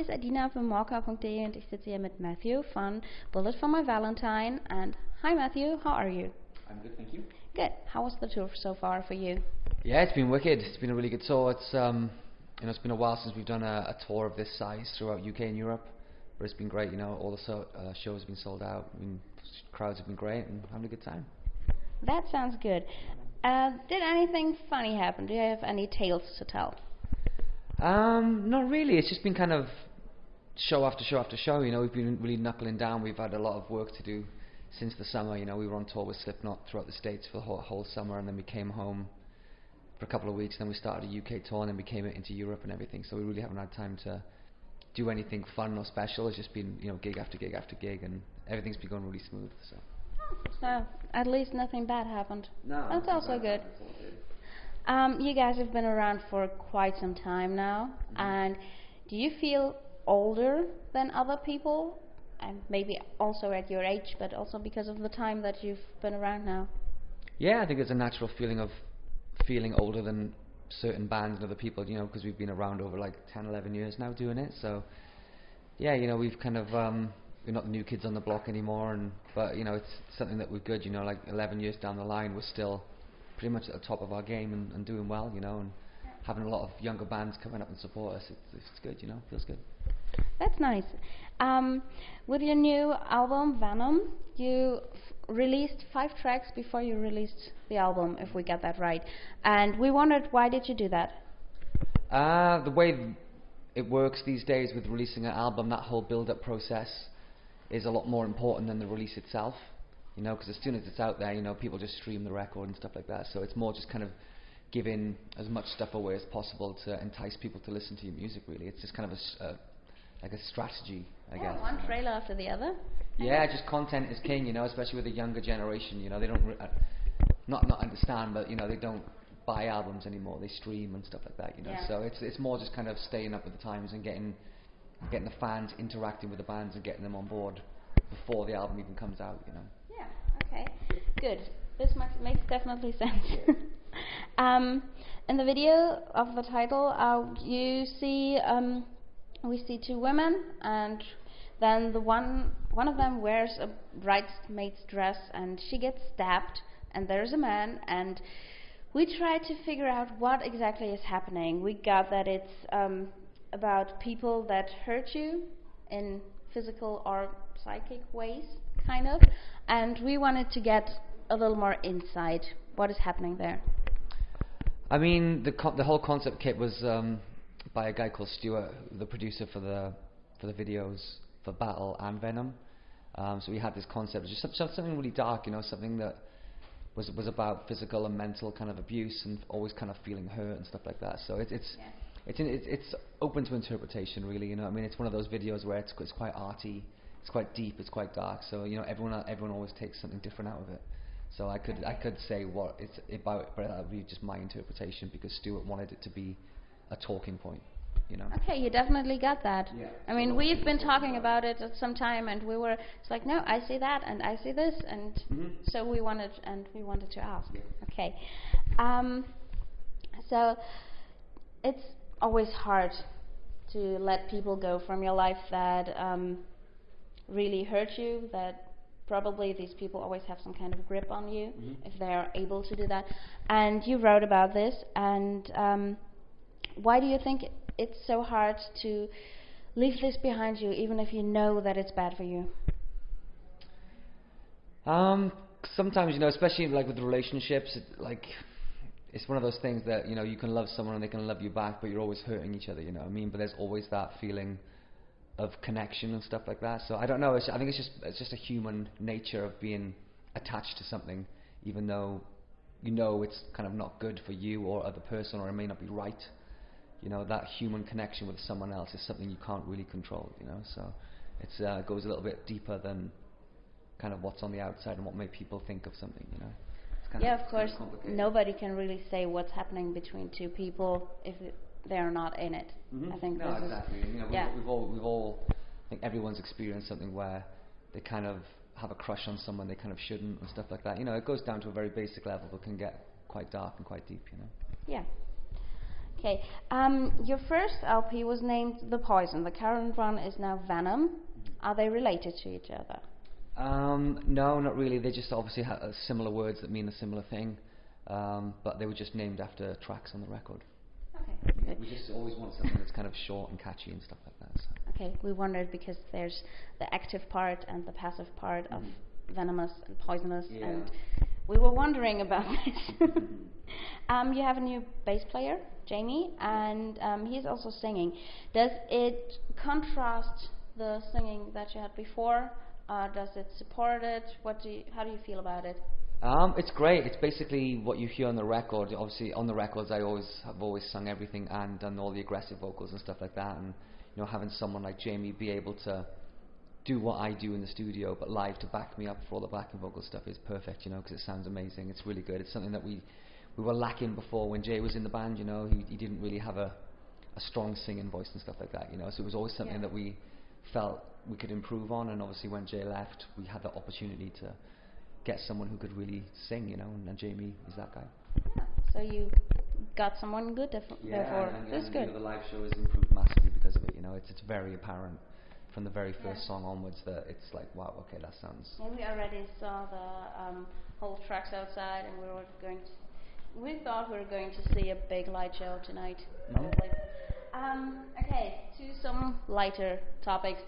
hier ist Adina von MoreCore.de und ich sitze hier mit Matthew von Bullet for My Valentine. And hi Matthew, how are you? I'm good, thank you. Good. How was the tour so far for you? Yeah, it's been wicked. It's been a really good tour. It's it's been a while since we've done a tour of this size throughout UK and Europe, but it's been great. All the shows have been sold out. Crowds have been great and having a good time. That sounds good. Did anything funny happen? Do you have any tales to tell? Not really. It's just been kind of show after show after show. We've been really knuckling down. We've had a lot of work to do since the summer. We were on tour with Slipknot throughout the States for the whole summer, and then we came home for a couple of weeks, and then we started a UK tour, and then we came into Europe and everything. So we really haven't had time to do anything fun or special. It's just been gig after gig after gig, and everything's been going really smooth. So at least nothing bad happened. No, that's also good. You guys have been around for quite some time now, and do you feel older than other people? And maybe also at your age, but also because of the time that you've been around now. Yeah, I think it's a natural feeling of feeling older than certain bands and other people, because we've been around over like 10, 11 years now doing it. So yeah, we've kind of we're not the new kids on the block anymore, but it's something that we're good. Like 11 years down the line, we're still pretty much at the top of our game and doing well. And having a lot of younger bands coming up and support us, it's good. Feels good. That's nice. With your new album Venom, you released 5 tracks before you released the album, if we get that right. And we wondered, why did you do that? The way it works these days with releasing an album, that whole build-up process is a lot more important than the release itself. Because as soon as it's out there, people just stream the record and stuff like that. So it's more just kind of giving as much stuff away as possible to entice people to listen to your music. Really, it's just kind of like a strategy, I guess. One trailer after the other. Yeah, just content is king, especially with the younger generation. They don't not understand, but they don't buy albums anymore. They stream and stuff like that. Yeah. So it's more just kind of staying up with the times and getting the fans interacting with the bands and getting them on board before the album even comes out. Yeah. Okay. Good. This makes definitely sense. In the video of the title, you see. We see 2 women, and then one of them wears a bridesmaid's dress, and she gets stabbed, and there's a man, and we try to figure out what exactly is happening. We got that it's about people that hurt you in physical or psychic ways, kind of, and we wanted to get a little more insight. What is happening there? I mean, the whole concept kit was by a guy called Stuart, the producer for the videos for Battle and Venom. So we had this concept, just something really dark, something that was about physical and mental kind of abuse and always kind of feeling hurt and stuff like that. So it's open to interpretation, really. It's one of those videos where it's quite arty, it's quite deep, it's quite dark. So everyone always takes something different out of it. So I could say what it's about, but that would be just my interpretation because Stuart wanted it to be a talking point, Okay, you definitely got that. Yeah. We've been talking about it at some time, and it's like, no, I see that, and I see this, and so we wanted to ask. Yeah. Okay. So it's always hard to let people go from your life that really hurt you, that probably these people always have some kind of grip on you, if they are able to do that. And you wrote about this, and why do you think it's so hard to leave this behind you, even if you know that it's bad for you? Sometimes, especially like with relationships, it's one of those things that you can love someone and they can love you back, but you're always hurting each other. But there's always that feeling of connection and stuff like that. So I don't know. I think it's just a human nature of being attached to something, even though it's kind of not good for you or other person, or it may not be right. That human connection with someone else is something you can't really control. So it goes a little bit deeper than kind of what's on the outside and what may people think of something. Of course, nobody can really say what's happening between 2 people if they are not in it. I think no, this exactly. is, We've all, I think everyone's experienced something where they kind of have a crush on someone they kind of shouldn't and stuff like that. It goes down to a very basic level, but can get quite dark and quite deep. Yeah. Okay. Your first LP was named The Poison. The current one is now Venom. Are they related to each other? No, not really. They just obviously have similar words that mean a similar thing, but they were just named after tracks on the record. Okay. Yeah, we just always want something that's kind of short and catchy and stuff like that. So. Okay, we wondered because there's the active part and the passive part of venomous and poisonous, and we were wondering about this. You have a new bass player, Jamie, and he's also singing. Does it contrast the singing that you had before? Does it support it? How do you feel about it? It's great. It's basically what you hear on the record. Obviously, on the records, have always sung everything and done all the aggressive vocals and stuff like that. And having someone like Jamie be able to do what I do in the studio, but live to back me up for all the backing vocal stuff is perfect. Because it sounds amazing. It's really good. It's something that we were lacking before when Jay was in the band. He didn't really have a strong singing voice and stuff like that. So it was always something that we felt we could improve on. And obviously, when Jay left, we had the opportunity to get someone who could really sing, and Jamie is that guy. Yeah. So you got someone good therefore. That's good. The live show has improved massively because of it. It's very apparent from the very first song onwards that it's like, wow, okay, that sounds. Yeah, we already saw the whole tracks outside, and we thought we were going to see a big light show tonight. Probably. Okay, to some lighter topics.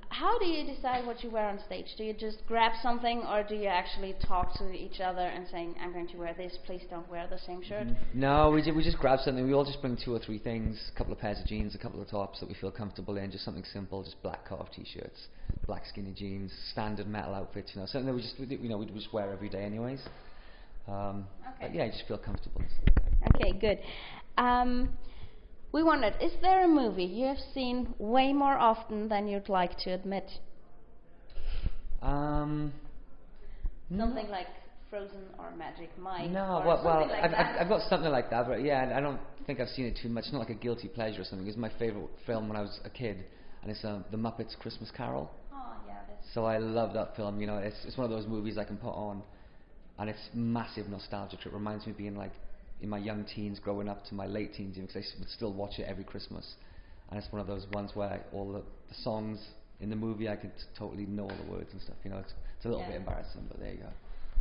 How do you decide what you wear on stage? Do you just grab something, or do you actually talk to each other and saying, I'm going to wear this, please don't wear the same shirt? No, we just grab something. We all just bring 2 or 3 things, a couple of pairs of jeans, a couple of tops that we feel comfortable in, just something simple, just black cut-off t-shirts, black skinny jeans, standard metal outfits, something that we just wear every day anyways. But yeah, just feel comfortable. Okay, good. We wondered, is there a movie you have seen way more often than you'd like to admit? Something like Frozen or Magic Mike. No, well, I've got something like that, but yeah, I don't think I've seen it too much. It's not like a guilty pleasure or something. It's my favourite film when I was a kid, and it's The Muppets Christmas Carol. Oh yeah. So I love that film. It's one of those movies I can put on, and it's massive nostalgia trip. It reminds me of being like in my young teens, growing up to my late teens, because I would still watch it every Christmas. And it's one of those ones where all the songs in the movie, I could totally know all the words and stuff. It's a little bit embarrassing, but there you go.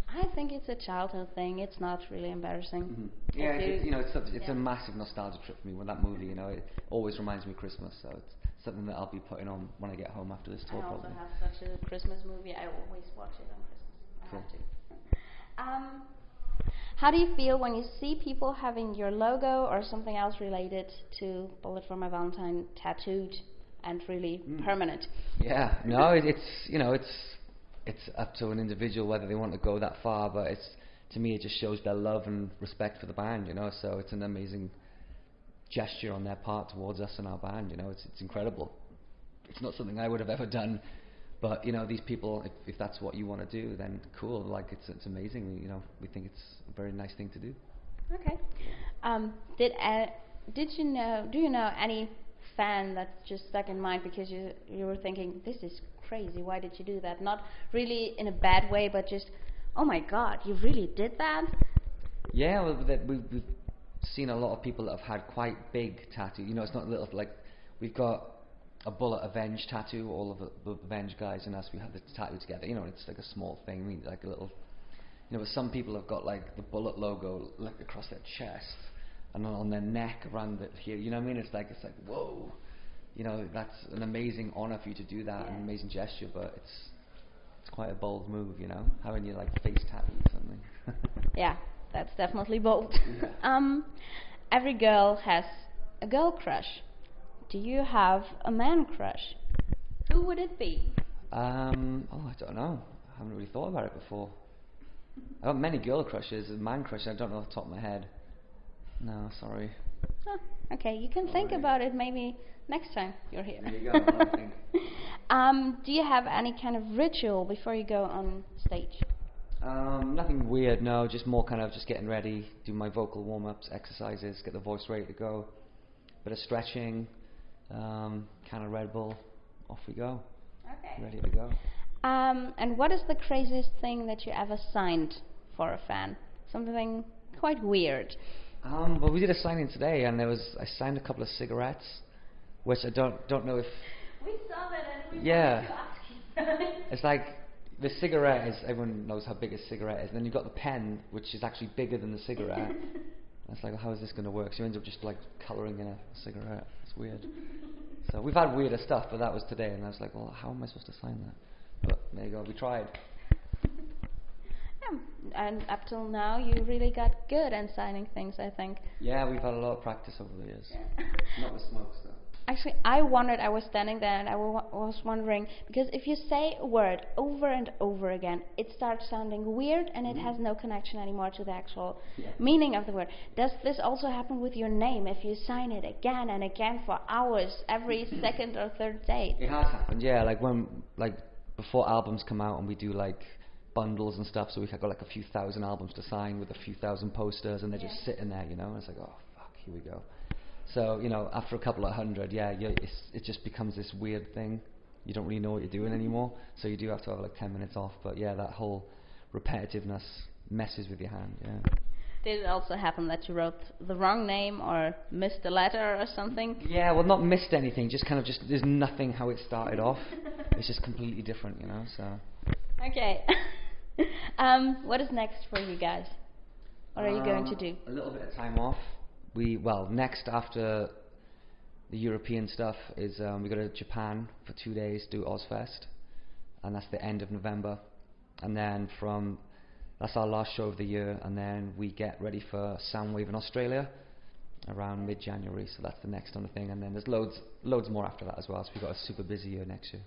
I think it's a childhood thing. It's not really embarrassing. Mm-hmm. Yeah, it's a massive nostalgia trip for me. When that movie, it always reminds me of Christmas. So it's something that I'll be putting on when I get home after this tour. I also have such a Christmas movie. I always watch it on Christmas. I have to. How do you feel when you see people having your logo or something else related to Bullet for My Valentine tattooed and really permanent? Yeah, no, it's up to an individual whether they want to go that far, but to me it just shows their love and respect for the band, so it's an amazing gesture on their part towards us and our band, it's incredible. It's not something I would have ever done. But these people, if that's what you want to do, then cool. Like it's amazing. We think it's a very nice thing to do. Okay. Do you know any fan that just stuck in mind because you were thinking, this is crazy. Why did you do that? Not really in a bad way, but just, oh my God, you really did that? Yeah, well, we've seen a lot of people that have had quite big tattoos. It's not little, like we've got a Bullet Avenge tattoo, all of the Avenge guys and us, we have the tattoo together, it's like a small thing, like a little, but some people have got like the Bullet logo like across their chest and on their neck around here, it's like whoa, that's an amazing honour for you to do that, an amazing gesture, but it's quite a bold move, having your like face tattoo or something. Yeah, that's definitely bold. Every girl has a girl crush. Do you have a man crush? Who would it be? I don't know. I haven't really thought about it before. I got many girl crushes. A man crush, I don't know off the top of my head. No, sorry. Oh, okay, you can think about it maybe next time you're here. There you go. I think. Do you have any kind of ritual before you go on stage? Nothing weird, no. Just more kind of just getting ready, do my vocal warm-ups, exercises, get the voice ready to go. Bit of stretching. Can of Red Bull, off we go. Okay. Ready to go. And what is the craziest thing that you ever signed for a fan? Something quite weird. Well, we did a signing today, and I signed a couple of cigarettes, which I don't know if. We saw that and we Yeah. wanted to ask you. It's like the cigarette is, everyone knows how big a cigarette is, and then you've got the pen, which is actually bigger than the cigarette. And it's like, well, how is this going to work? So you end up just like colouring in a cigarette. It's weird. So we've had weirder stuff, but that was today, and I was like, well, how am I supposed to sign that? But there you go, we tried. And up till now, you really got good at signing things, I think. Yeah, we've had a lot of practice over the years. Yeah. Not with smokes, though. Actually, I was standing there and I was wondering, because if you say a word over and over again, it starts sounding weird and it has no connection anymore to the actual meaning of the word. Does this also happen with your name, if you sign it again and again for hours, every second or third day? It has happened, yeah, before albums come out and we do like bundles and stuff, so we've got like a few thousand albums to sign with a few thousand posters, and they're just sitting there, and it's like, oh fuck, here we go. So after a couple of hundred, it just becomes this weird thing. You don't really know what you're doing anymore, so you do have to have like 10 minutes off. But yeah, that whole repetitiveness messes with your hand. Yeah. Did it also happen that you wrote the wrong name or missed a letter or something? Yeah, well, not missed anything. Just there's nothing how it started off. It's just completely different, So. Okay. What is next for you guys? What are you going to do? A little bit of time off. Next after the European stuff is we go to Japan for 2 days, do Ozfest, and that's the end of November. And then that's our last show of the year, and then we get ready for Soundwave in Australia around mid-January. So that's the next on the thing, and then there's loads more after that as well. So we've got a super busy year next year.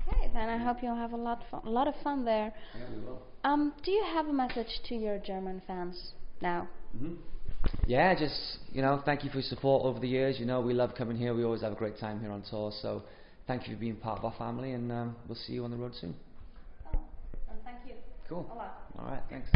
Okay, then I hope you'll have a lot of fun there. Yeah, we will. Do you have a message to your German fans now? Mm-hmm. Yeah, just thank you for your support over the years. We love coming here. We always have a great time here on tour. So thank you for being part of our family, and we'll see you on the road soon. Oh, and thank you. Cool. A lot. All right, thanks.